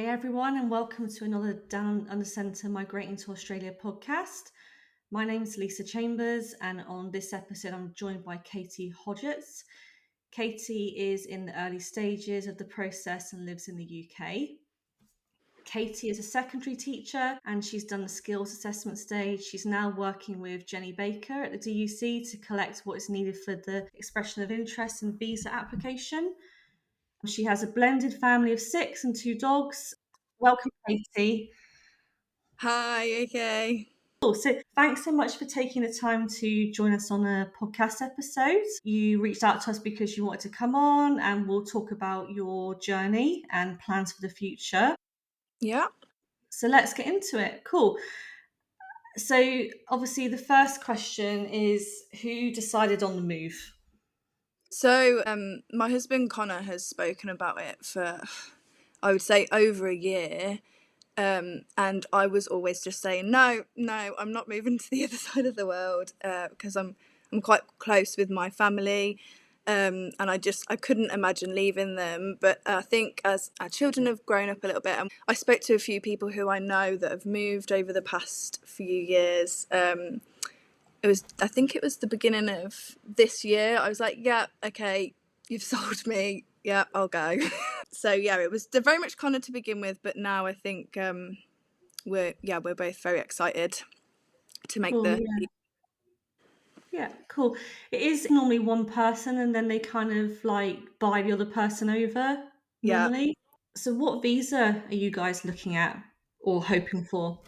everyone, and welcome to another Down Under Centre Migrating to Australia podcast. My name's Lisa Chambers, and on this episode, I'm joined by Katie Hodgetts. Katie is in the early stages of the process and lives in the UK. Katie is a secondary teacher and she's done the skills assessment stage. She's now working with Jenny Baker at the DUC to collect what is needed for the expression of interest and visa application. She has a blended family of 6 and 2 dogs. Welcome, Katie. Hi, okay. Cool. So thanks so much for taking the time to join us on a podcast episode. You reached out to us because you wanted to come on and we'll talk about your journey and plans for the future. Yeah. So let's get into it. Cool. So obviously the first question is, who decided on the move? So my husband Conor has spoken about it for, I would say, over a year. And I was always just saying, no, I'm not moving to the other side of the world because I'm quite close with my family. And I couldn't imagine leaving them. But I think as our children have grown up a little bit, and I spoke to a few people who I know that have moved over the past few years. I think it was the beginning of this year. I was like, yeah, okay, you've sold me. Yeah, I'll go. So yeah, it was very much Conor to begin with, but now I think we're both very excited to make Cool, yeah, cool. It is normally one person and then they kind of like buy the other person over normally. So what visa are you guys looking at or hoping for?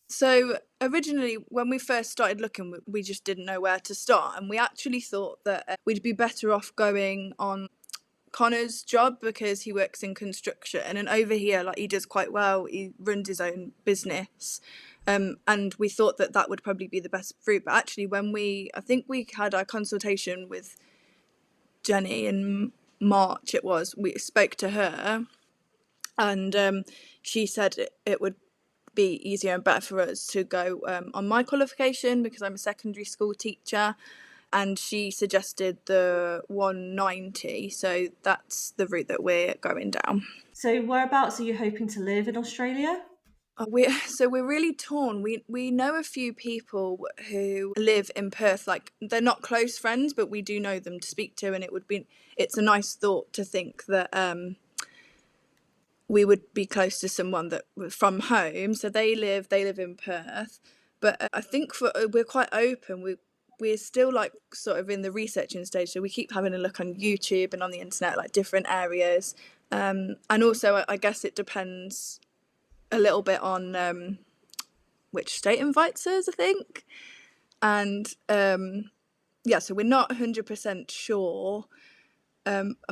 So originally, when we first started looking, we just didn't know where to start, and we actually thought that we'd be better off going on Conor's job because he works in construction, and over here, like, he does quite well. He runs his own business, and we thought that would probably be the best route. But actually, I think we had our consultation with Jenny in March. We spoke to her, and she said it would be easier and better for us to go on my qualification because I'm a secondary school teacher, and she suggested the 190, so that's the route that we're going down. So whereabouts are you hoping to live in Australia? We're really torn. We know a few people who live in Perth. Like, they're not close friends, but we do know them to speak to, and it's a nice thought to think that we would be close to someone that was from home. So they live in Perth, but I think we're quite open. We're still like sort of in the researching stage, so we keep having a look on YouTube and on the internet, like different areas. And also, I guess it depends a little bit on which state invites us, I think. And so we're not 100% sure.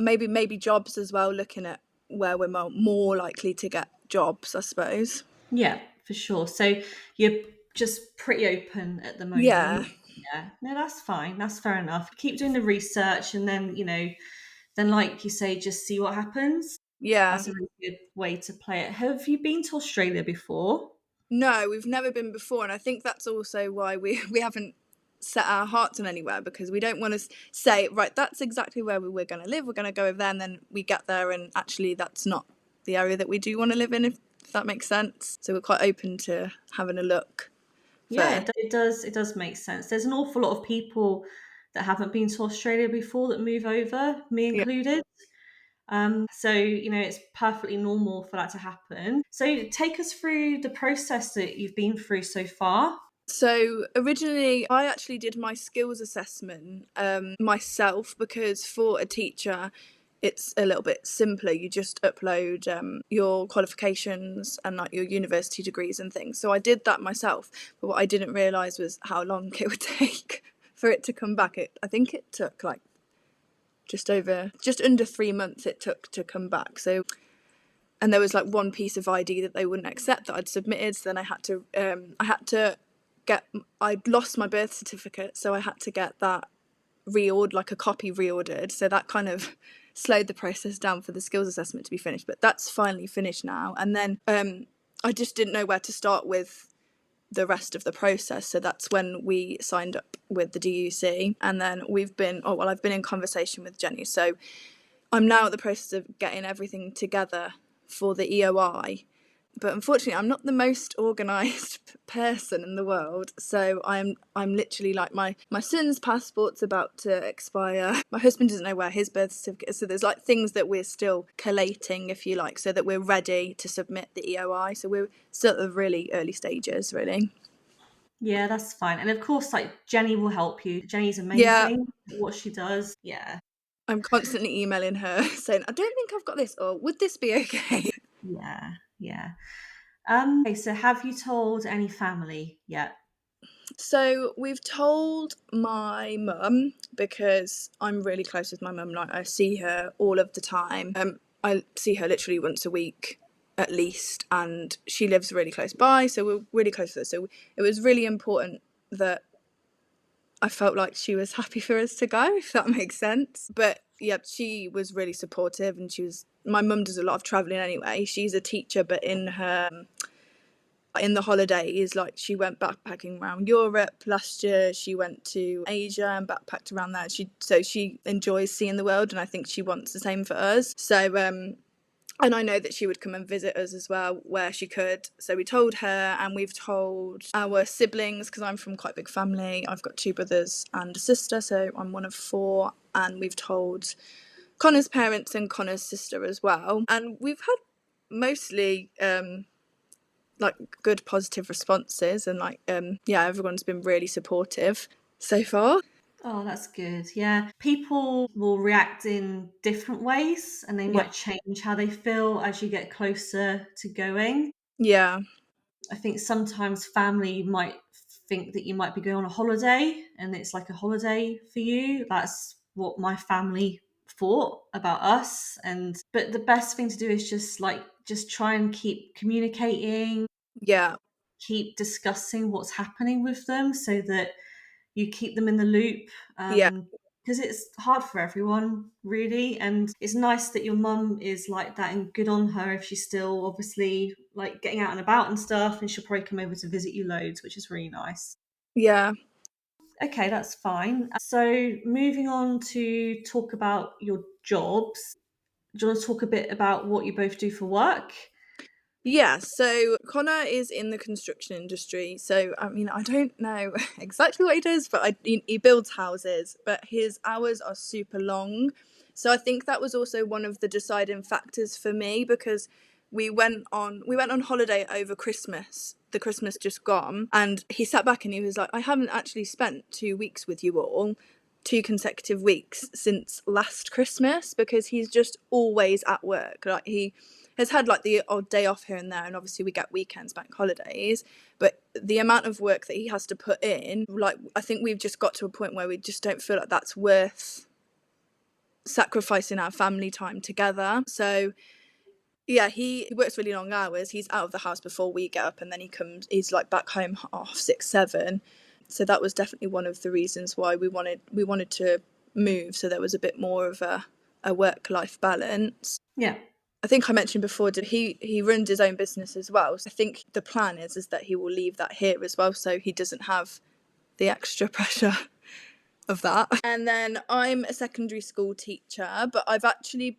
Maybe jobs as well, looking at where we're more likely to get jobs, I suppose. Yeah, for sure. So you're just pretty open at the moment. Yeah. Yeah. No, that's fine. That's fair enough. Keep doing the research and then, then like you say, just see what happens. Yeah. That's a really good way to play it. Have you been to Australia before? No, we've never been before. And I think that's also why we haven't set our hearts on anywhere, because we don't want to say, right, that's exactly where we're going to live. We're going to go over there, and then we get there and actually that's not the area that we do want to live in, if that makes sense. So we're quite open to having a look. Yeah, it does make sense. There's an awful lot of people that haven't been to Australia before that move over, me included. So, it's perfectly normal for that to happen. So take us through the process that you've been through so far. So originally, I actually did my skills assessment myself, because for a teacher, it's a little bit simpler. You just upload your qualifications and like your university degrees and things. So I did that myself. But what I didn't realise was how long it would take for it to come back. I think it took like just under 3 months it took to come back. So, and there was like one piece of ID that they wouldn't accept that I'd submitted. So then I'd lost my birth certificate, so I had to get that a copy reordered. So that kind of slowed the process down for the skills assessment to be finished, but that's finally finished now. And then I just didn't know where to start with the rest of the process, so that's when we signed up with the DUC, and then I've been in conversation with Jenny, so I'm now at the process of getting everything together for the EOI, But unfortunately, I'm not the most organised person in the world. So I'm literally like my son's passport's about to expire. My husband doesn't know where his birth certificate is. So there's like things that we're still collating, if you like, so that we're ready to submit the EOI. So we're still at the really early stages, really. Yeah, that's fine. And of course, like Jenny will help you. Jenny's Yeah, amazing at what she does. Yeah. I'm constantly emailing her saying, I don't think I've got this, or would this be okay? Yeah. Yeah. Okay, so have you told any family yet? So we've told my mum, because I'm really close with my mum. Like, I see her all of the time. I see her literally once a week at least, and she lives really close by, so we're really close with her. So it was really important that I felt like she was happy for us to go, if that makes sense. But yeah, she was really supportive, and my mum does a lot of travelling anyway. She's a teacher, but in the holidays, like, she went backpacking around Europe last year. She went to Asia and backpacked around there. She enjoys seeing the world, and I think she wants the same for us. So and I know that she would come and visit us as well where she could. So we told her, and we've told our siblings, because I'm from quite a big family. I've got 2 brothers and a sister, so I'm one of 4. And we've told Connor's parents and Connor's sister as well. And we've had mostly like good positive responses, and like yeah, everyone's been really supportive so far. Oh, that's good. Yeah. People will react in different ways and they Yeah, might change how they feel as you get closer to going. yeah, I think sometimes family might think that you might be going on a holiday and it's like a holiday for you. That's what my family thought about us. But the best thing to do is just try and keep communicating, yeah, keep discussing what's happening with them so that you keep them in the loop, yeah, because it's hard for everyone, really. And it's nice that your mum is like that, and good on her if she's still obviously like getting out and about and stuff, and she'll probably come over to visit you loads, which is really nice. yeah. Okay, that's fine. So moving on to talk about your jobs. Do you want to talk a bit about what you both do for work? Yeah, so Connor is in the construction industry. So, I mean, I don't know exactly what he does, but he builds houses, but his hours are super long. So I think that was also one of the deciding factors for me, because we went on holiday over Christmas, the Christmas just gone, and he sat back and he was like, I haven't actually spent 2 weeks with you all, 2 consecutive weeks since last Christmas, because he's just always at work. Like, he has had like the odd day off here and there, and obviously we get weekends, bank holidays, but the amount of work that he has to put in, like, I think we've just got to a point where we just don't feel like that's worth sacrificing our family time together. So yeah, he works really long hours. He's out of the house before we get up, and then he's like back home 6, 7. So that was definitely one of the reasons why we wanted to move, so there was a bit more of a work-life balance. Yeah. I think I mentioned before, he runs his own business as well. So I think the plan is that he will leave that here as well, so he doesn't have the extra pressure of that. And then I'm a secondary school teacher, but I've actually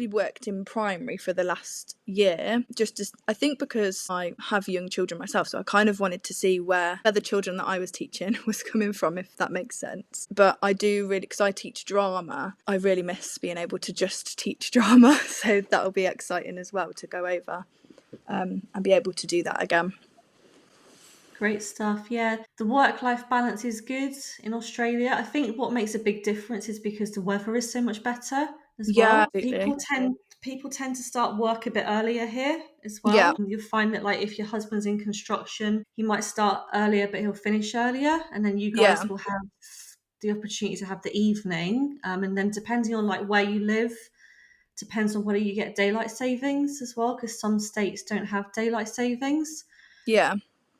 worked in primary for the last year, I think because I have young children myself, so I kind of wanted to see where the children that I was teaching was coming from, if that makes sense. But I do really, because I teach drama, I really miss being able to just teach drama, so that'll be exciting as well to go over and be able to do that again. Great stuff. Yeah, the work-life balance is good in Australia. I think what makes a big difference is because the weather is so much better as Yeah, well. absolutely. People tend to start work a bit earlier here as Yeah, well. You'll find that like if your husband's in construction, he might start earlier but he'll finish earlier, and then you yeah, guys will have the opportunity to have the evening. And then depending on like where you live, depends on whether you get daylight savings as well, because some states don't have daylight savings. yeah.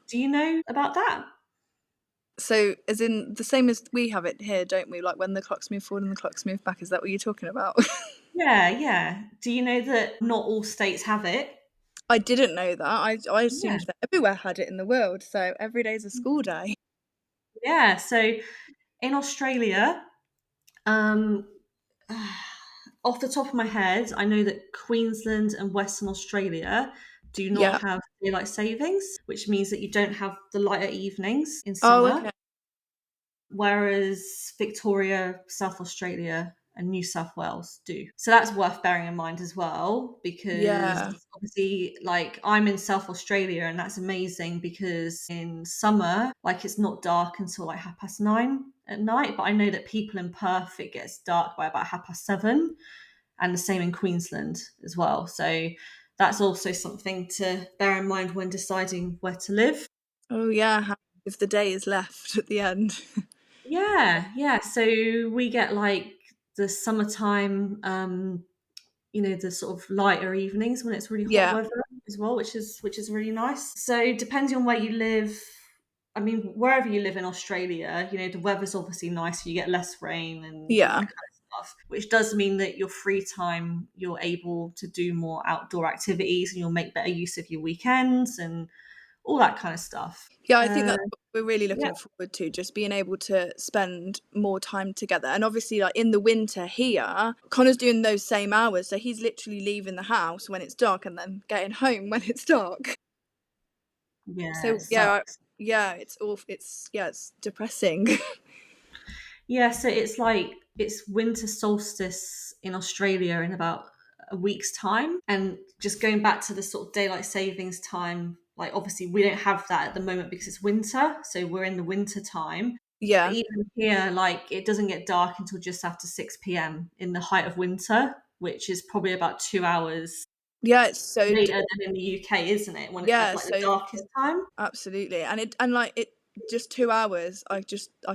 Do you know about that? So, as in the same as we have it here, don't we? Like when the clocks move forward and the clocks move back. Is that what you're talking about? Yeah, yeah. Do you know that not all states have it? I didn't know that. I Yeah. assumed that everywhere had it in the world. So every day's a school day. Yeah. So in Australia, um, off the top of my head, I know that Queensland and Western Australia do not Yeah. have daylight savings, which means that you don't have the lighter evenings in Oh, summer. okay. Whereas Victoria, South Australia, and New South Wales do. So that's worth bearing in mind as well, because Yeah. obviously, like, I'm in South Australia, and that's amazing because in summer, like, it's not dark until like 9:30 at night. But I know that people in Perth, it gets dark by about 7:30, and the same in Queensland as well. So that's also something to bear in mind when deciding where to live. Oh, yeah. If the day is left at the end. Yeah. So we get like the summertime, the sort of lighter evenings when it's really hot Yeah. weather as well, which is really nice. So depending on where you live, I mean, wherever you live in Australia, the weather's obviously nice, so you get less rain and all that Yeah. kind of stuff, which does mean that your free time, you're able to do more outdoor activities, and you'll make better use of your weekends and all that kind of stuff. Yeah, I think that's what we're really Yeah. looking forward to, just being able to spend more time together. And obviously, like in the winter here, Connor's doing those same hours, so he's literally leaving the house when it's dark and then getting home when it's dark. Yeah, it So yeah, sucks. yeah, it's all it's depressing. Yeah, so it's winter solstice in Australia in about a week's time. And just going back to the sort of daylight savings time, like, obviously we don't have that at the moment because it's winter, so we're in the winter time. But Yeah, even here, like, it doesn't get dark until just after 6 p.m. in the height of winter, which is probably about 2 hours yeah, it's so later than in the UK, isn't it? When at yeah, like the so darkest time. absolutely, and like it just 2 hours. I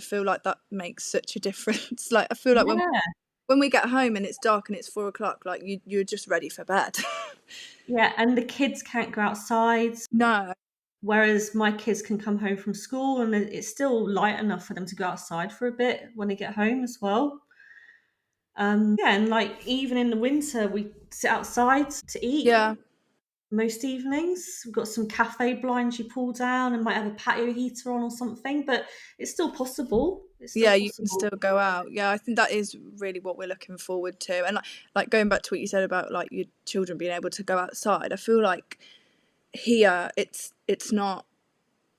feel like that makes such a difference. Like I feel like Yeah. when we get home and it's dark and it's 4 o'clock, like you're just ready for bed. Yeah, and the kids can't go outside. No. Whereas my kids can come home from school and it's still light enough for them to go outside for a bit when they get home as well. Yeah, and like even in the winter, we sit outside to eat Yeah. most evenings. We've got some cafe blinds you pull down and might have a patio heater on or something, but it's still possible. It's still Yeah, you can possible. still go out. Yeah, I think that is really what we're looking forward to. And like going back to what you said about like your children being able to go outside, I feel like here it's not,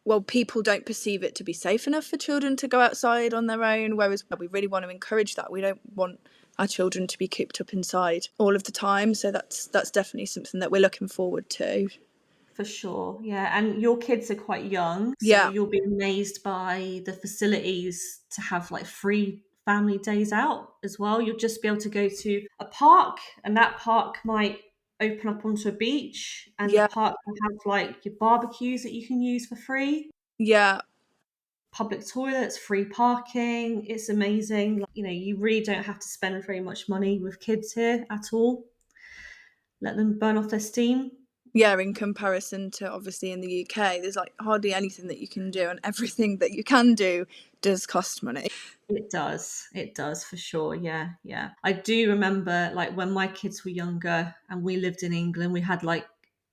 well, people don't perceive it to be safe enough for children to go outside on their own, whereas we really want to encourage that. We don't want our children to be cooped up inside all of the time. So that's definitely something that we're looking forward to. For sure, yeah. And your kids are quite young, so Yeah. you'll be amazed by the facilities to have like free family days out as well. You'll just be able to go to a park, and that park might open up onto a beach, and the Yeah. park will have like your barbecues that you can use for free, Yeah. public toilets, free parking. It's amazing. Like, you really don't have to spend very much money with kids here at all. Let them burn off their steam. Yeah, in comparison to obviously in the UK, there's like hardly anything that you can do, and everything that you can do does cost money. It does. It does for sure. Yeah. Yeah. I do remember like when my kids were younger and we lived in England, we had like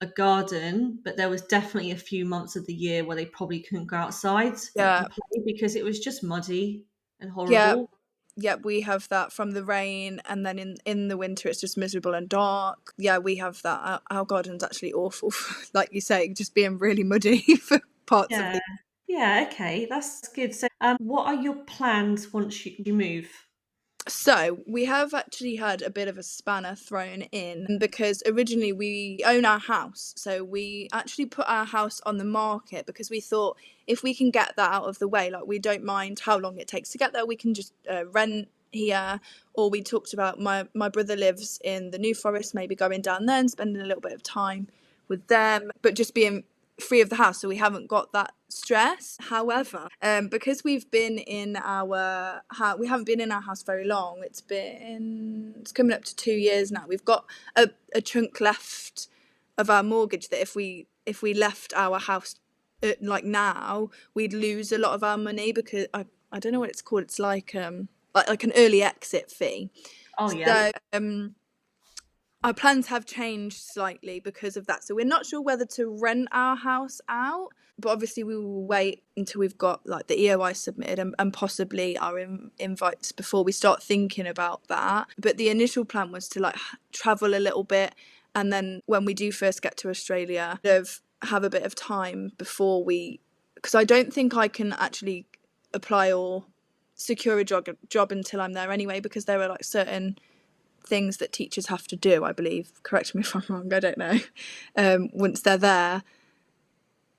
a garden, but there was definitely a few months of the year where they probably couldn't go outside Yeah, and play because it was just muddy and yeah, horrible. yeah. We have that from the rain, and then in the winter it's just miserable and dark. Yeah, we have that. Our garden's actually awful, like you say, just being really muddy for parts of Yeah. the. Yeah. Okay. That's good. So, what are your plans once you move? So we have actually had a bit of a spanner thrown in because originally we own our house. So we actually put our house on the market because we thought if we can get that out of the way, like we don't mind how long it takes to get there, we can just rent here. Or we talked about my brother lives in the New Forest, maybe going down there and spending a little bit of time with them, but just being free of the house, so we haven't got that stress. However, because we've been in our house, we haven't been in our house very long. It's coming up to 2 years now. We've got a chunk left of our mortgage that if we left our house like now, we'd lose a lot of our money because I don't know what it's called. It's like an early exit fee. Oh, yeah. So our plans have changed slightly because of that. So we're not sure whether to rent our house out, but obviously we will wait until we've got like the EOI submitted and possibly our invites before we start thinking about that. But the initial plan was to like travel a little bit And then when we do first get to Australia, have a bit of time before because I don't think I can actually apply or secure a job until I'm there anyway, because there are like certain things that teachers have to do, I believe. Correct me if I'm wrong, I don't know. Once they're there,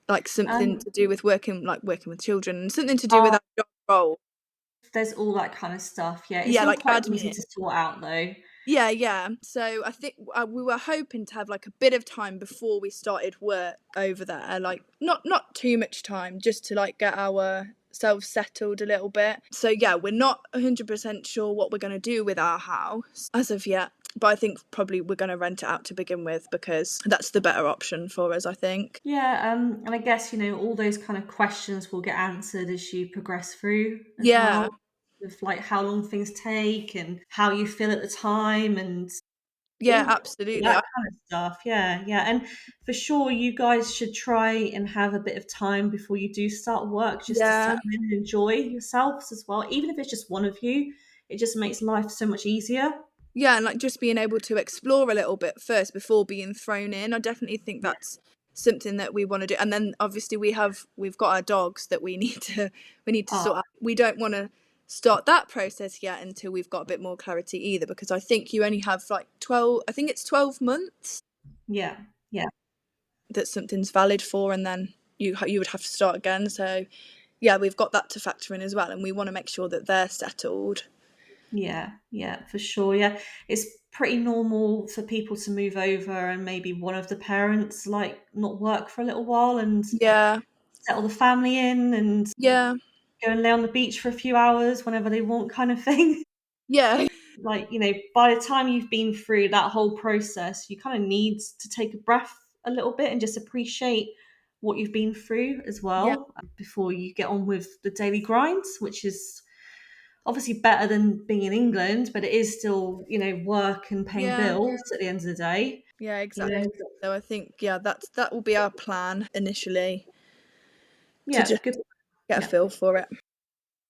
like something to do with working with children, something to do with our job role. There's all that kind of stuff. Yeah, it's Yeah, all like quite admin. easy to sort out though. Yeah. So I think we were hoping to have like a bit of time before we started work over there, like not too much time, just to like get ourselves settled a little bit. So yeah, we're not 100% sure what we're going to do with our house as of yet, but I think probably we're going to rent it out to begin with, because that's the better option for us, I think. Yeah, and I guess, all those kind of questions will get answered as you progress through as Yeah. well, with like how long things take and how you feel at the time and Yeah, all absolutely. that kind of stuff. Yeah. And for sure, you guys should try and have a bit of time before you do start work, just to Yeah. settle in and enjoy yourselves as well. Even if it's just one of you, it just makes life so much easier. Yeah, and like just being able to explore a little bit first before being thrown in. I definitely think Yeah. that's something that we want to do. And then obviously we've got our dogs that we need to Oh, sort out. We don't want to start that process yet until we've got a bit more clarity either, because I think you only have like 12, I think it's 12 months yeah. Yeah. that something's valid for, and then you would have to start again. So yeah, we've got that to factor in as well, and we want to make sure that they're settled. Yeah, for sure. Yeah, it's pretty normal for people to move over and maybe one of the parents like not work for a little while and Yeah. settle the family in and Yeah. go and lay on the beach for a few hours whenever they want, kind of thing. Yeah. Like, by the time you've been through that whole process, you kind of need to take a breath a little bit and just appreciate what you've been through as Yeah. well before you get on with the daily grind, which is obviously better than being in England, but it is still, work and paying Yeah. bills at the end of the day. Yeah, exactly. So I think that will be our plan initially, to Yeah, just good. get a Yeah. feel for it.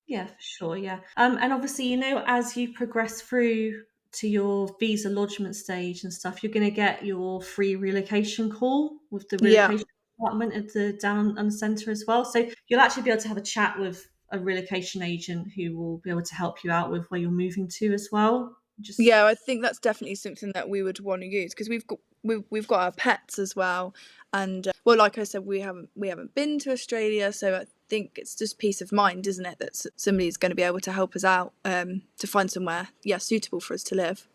Yeah, for sure. Yeah. And obviously, as you progress through to your visa lodgement stage and stuff, you're going to get your free relocation call with the Yeah. relocation department at the Down Under Centre as well. So you'll actually be able to have a chat with a relocation agent who will be able to help you out with where you're moving to as well. Yeah, I think that's definitely something that we would want to use, because we've got our pets as well, and well, like I said, we haven't been to Australia, so I think it's just peace of mind, isn't it, that somebody's going to be able to help us out, to find somewhere suitable for us to live.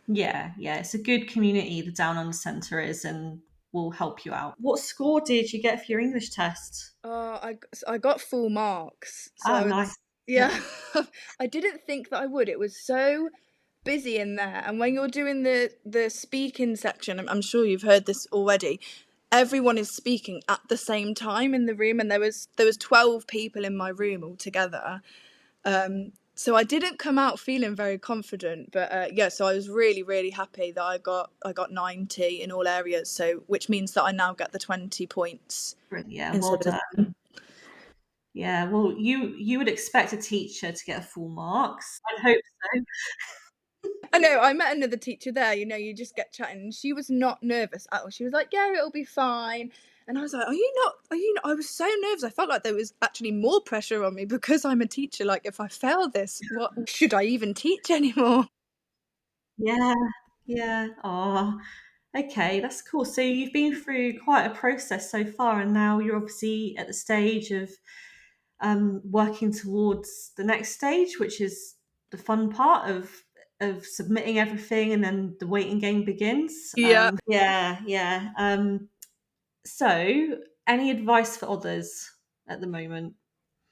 Yeah, it's a good community, the Down Under Centre is, and will help you out. What score did you get for your English test? I got full marks, so Ah, nice. yeah. I didn't think that I would. It was so busy in there, and when you're doing the speaking section, I'm sure you've heard this already, everyone is speaking at the same time in the room, and there was 12 people in my room altogether. So I didn't come out feeling very confident, but so I was really, really happy that I got 90 in all areas, so which means that I now get the 20 points. Yeah, well done. Yeah, well, you would expect a teacher to get full marks. I hope so. I know, I met another teacher there, you just get chatting, and she was not nervous at all. She was like, yeah, it'll be fine. And I was like, are you not? I was so nervous. I felt like there was actually more pressure on me because I'm a teacher. Like, if I fail this, what should I even teach anymore? Yeah. Oh, okay, that's cool. So you've been through quite a process so far, and now you're obviously at the stage of working towards the next stage, which is the fun part of submitting everything, and then the waiting game begins. Yeah. Yeah. So, any advice for others at the moment?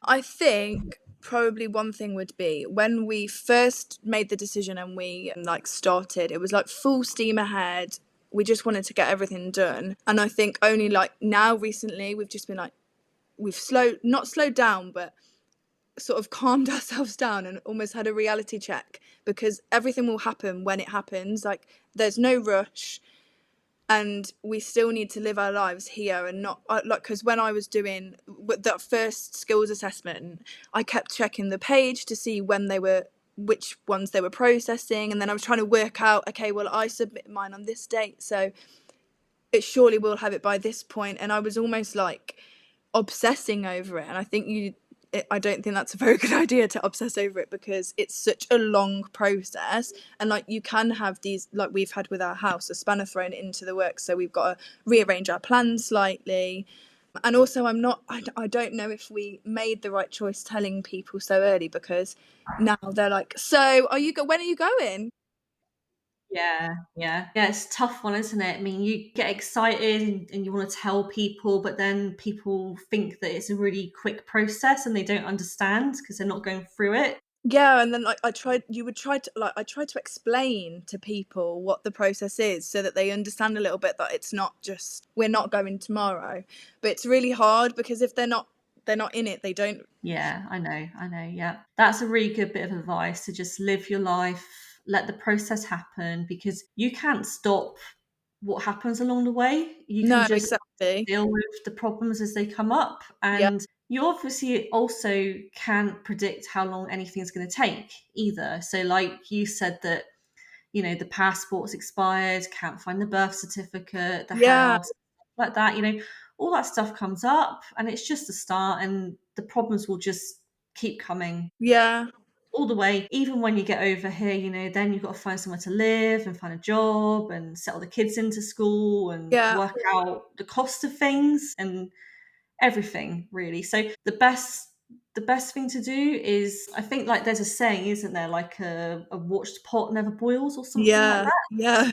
I think probably one thing would be, when we first made the decision and we like started, it was like full steam ahead. We just wanted to get everything done. And I think only like now recently we've just been like, we've not slowed down, but sort of calmed ourselves down and almost had a reality check, because everything will happen when it happens. Like, there's no rush, and we still need to live our lives here, and not like, because when I was doing that first skills assessment, I kept checking the page to see when they were which ones they were processing, and then I was trying to work out, okay, well, I submitted mine on this date, so it surely will have it by this point. And I was almost like obsessing over it, and I don't think that's a very good idea to obsess over it, because it's such a long process. And like, you can have these, like we've had with our house, a spanner thrown into the works, so we've got to rearrange our plans slightly. And also, I don't know if we made the right choice telling people so early, because now they're like, so when are you going? Yeah, it's a tough one, isn't it? I mean, you get excited and you want to tell people, but then people think that it's a really quick process and they don't understand because they're not going through it. Yeah, and then like I tried to explain to people what the process is, so that they understand a little bit that it's not just we're not going tomorrow. But it's really hard, because if they're not in it, they don't. Yeah, I know. Yeah, that's a really good bit of advice, to just live your life, let the process happen, because you can't stop what happens along the way. You can No, just exactly. deal with the problems as they come up. Yeah. And you obviously also can't predict how long anything's going to take either. So like you said that, the passport's expired, can't find the birth certificate, the Yeah. house, like that, all that stuff comes up, and it's just a start, and the problems will just keep coming Yeah. all the way. Even when you get over here, then you've got to find somewhere to live and find a job and settle the kids into school and Yeah. work out the cost of things and everything, really. So the best thing to do is, I think, like, there's a saying, isn't there, like a watched pot never boils, or something like Yeah. that. Yeah.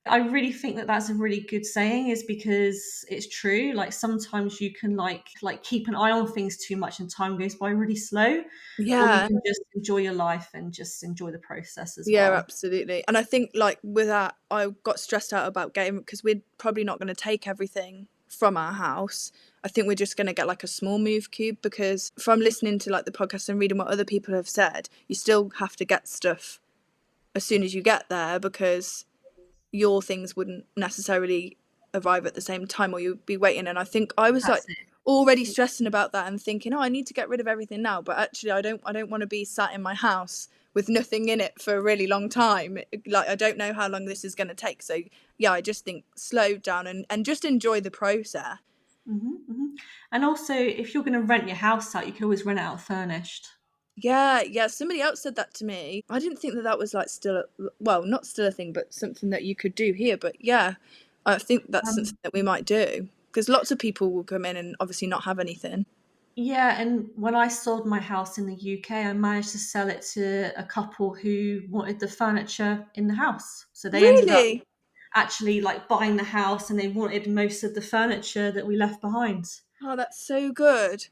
I really think that that's a really good saying, is because it's true. Like, sometimes you can like keep an eye on things too much and time goes by really slow, or you Yeah. can just enjoy your life and just enjoy the process as Yeah, well. absolutely. And I think, like, with that, I got stressed out about getting, because we're probably not going to take everything from our house. I think we're just going to get like a small move cube, because from listening to like the podcast and reading what other people have said, you still have to get stuff as soon as you get there, because your things wouldn't necessarily arrive at the same time, or you'd be waiting. And I think I was like That's it. already stressing about that and thinking, oh, I need to get rid of everything now, but actually I don't want to be sat in my house with nothing in it for a really long time. Like, I don't know how long this is going to take. So yeah, I just think slow down and just enjoy the process. And also, if you're going to rent your house out, you can always rent it out furnished. Yeah, somebody else said that to me. I didn't think that was like well, not still a thing, but something that you could do here. But yeah, I think that's something that we might do, because lots of people will come in and obviously not have anything. Yeah, and when I sold my house in the UK, I managed to sell it to a couple who wanted the furniture in the house. So they ended up Really? actually like buying the house, and they wanted most of the furniture that we left behind. Oh, that's so good.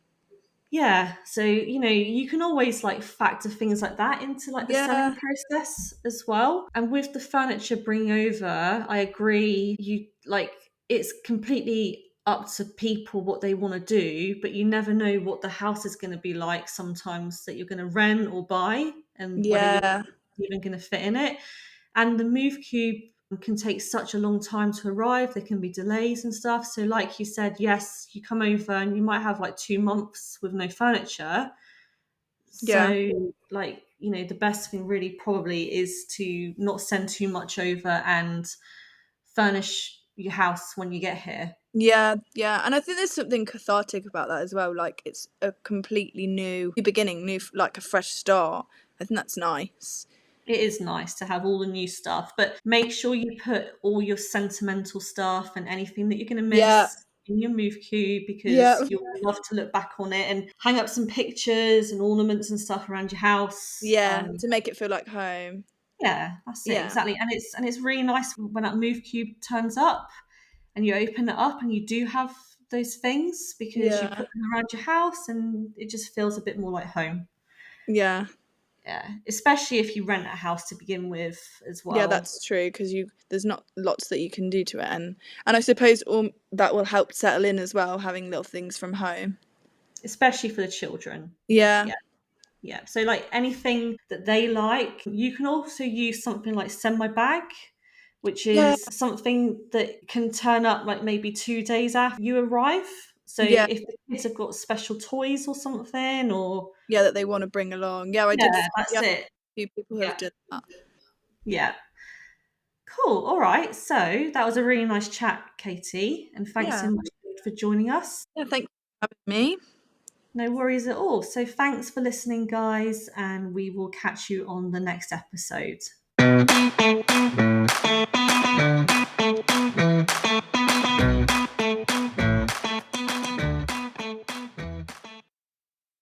Yeah, so you can always like factor things like that into like the selling Yeah, process as well. And with the furniture bring over, I agree, you like, it's completely up to people what they want to do, but you never know what the house is going to be like sometimes, that you're going to rent or buy, and whether you're yeah, even going to fit in it. And the move cube can take such a long time to arrive. There can be delays and stuff. So like you said, yes, you come over and you might have like 2 months with no furniture. yeah, So like, the best thing really probably is to not send too much over and furnish your house when you get here. yeah. And I think there's something cathartic about that as well. Like, it's a completely new beginning, like a fresh start. I think that's nice. It is nice to have all the new stuff, but make sure you put all your sentimental stuff and anything that you're going to Yeah, miss in your move cube, yeah, because you'll love to look back on it and hang up some pictures and ornaments and stuff around your house. yeah. To make it feel like home. Yeah, that's it, Yeah, exactly. And it's really nice when that move cube turns up and you open it up and you do have those things, because you yeah, put them around your house and it just feels a bit more like home. yeah. Yeah, especially if you rent a house to begin with as Yeah, well. that's true, because there's not lots that you can do to it, and I suppose that will help settle in as well, having little things from home. Especially for the children. Yeah, Yeah, yeah. So like anything that they like, you can also use something like Send My Bag, which yeah, is something that can turn up like maybe 2 days after you arrive. So yeah, if the kids have got special toys or something, or yeah, that they want to bring along. Yeah, I did. yeah, that's Yeah, it. few people Yeah. have done that. Yeah. Cool. All right. So that was a really nice chat, Katie. And thanks so much for joining us. Yeah, thanks for having me. No worries at all. So thanks for listening, guys. And we will catch you on the next episode.